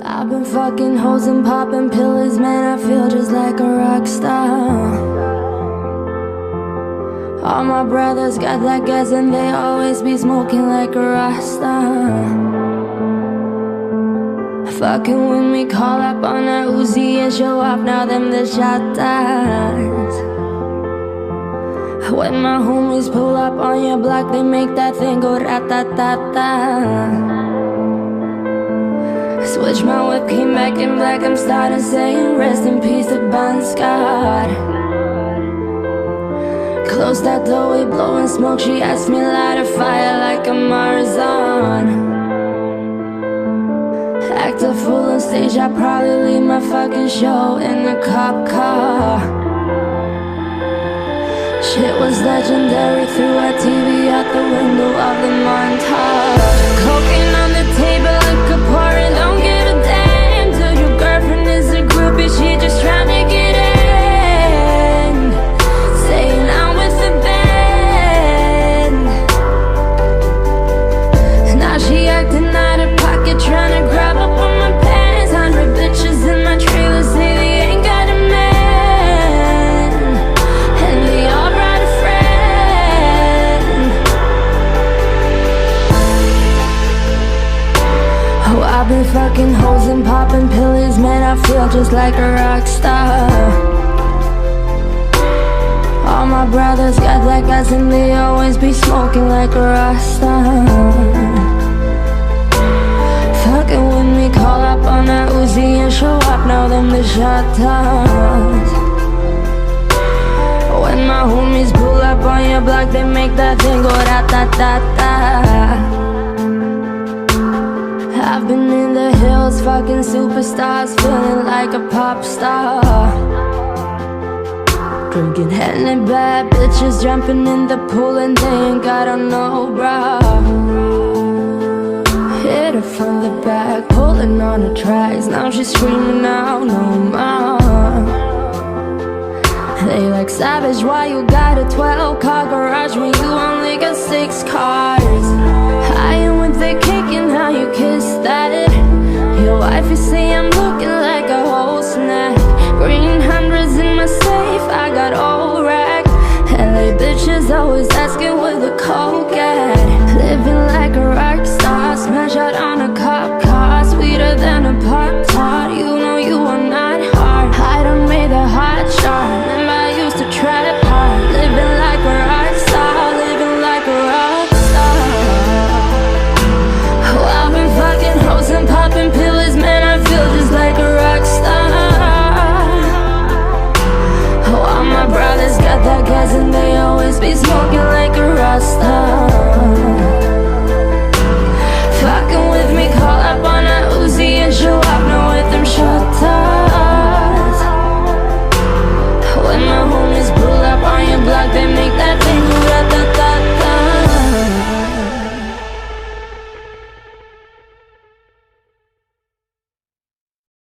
I've been fucking hoes and popping pills, man, I feel just like a rock star. All my brothers got that gas and they always be smoking like a rasta. Fucking when we call up on that Uzi and show off, now them the shotters. When my homies pull up on your block, they make that thing go rat-tat-tat-tat. Switch my whip, came back in black, I'm starting saying rest in peace to Bon Scott. Close that door, we blowing smoke, she asked me light a fire like a Marzon. Act a fool on stage, I probably leave my fucking show in a cop car. Shit was legendary, threw our TV out the window of the montage. Cocaine on the table, liquor pouring, don't give a damn. Till your girlfriend is a groupie, she just tryna get in. Staying out with the band. Now she acting out of pocket, tryna grab up on my pants. 100 bitches in my trailer say they ain't got a man, and they all brought a friend. Oh, I've been fucking hoes and popping pills, man, I feel just like a rock star. All my brothers got that gas and they always be smoking like a rasta. Fucking when we call up on that Uzi and show up, now them the shotters. When my homies pull up on your block, they make that thing go rat-tat-tat-tat. I've been in the hills, fucking superstars, feeling like a pop star. Drinking Henny, bad bitches jumping in the pool and they ain't got on no bra. Hit her from the back, pulling on the tracks, now she's screaming out no more. They like, savage, why you got a 12-car garage when you only got 6 cars? I am with the cake and how you kiss that. Your wife, you say I'm looking like a whole snack. Green hundreds in my safe, I got old rack. LA bitches always asking where the coke at. Living like a rock star, smash out on a cop car. Sweeter than a Pop-Tart, you know you are not hard. I done made the hot shot, remember I used to trap hard. Living like a rock star, living like a rock star. Oh, I've been fucking hoes and popping pills, man, I feel just like a rock star. Oh, all my brothers got that gas and they always be smoking like a rasta.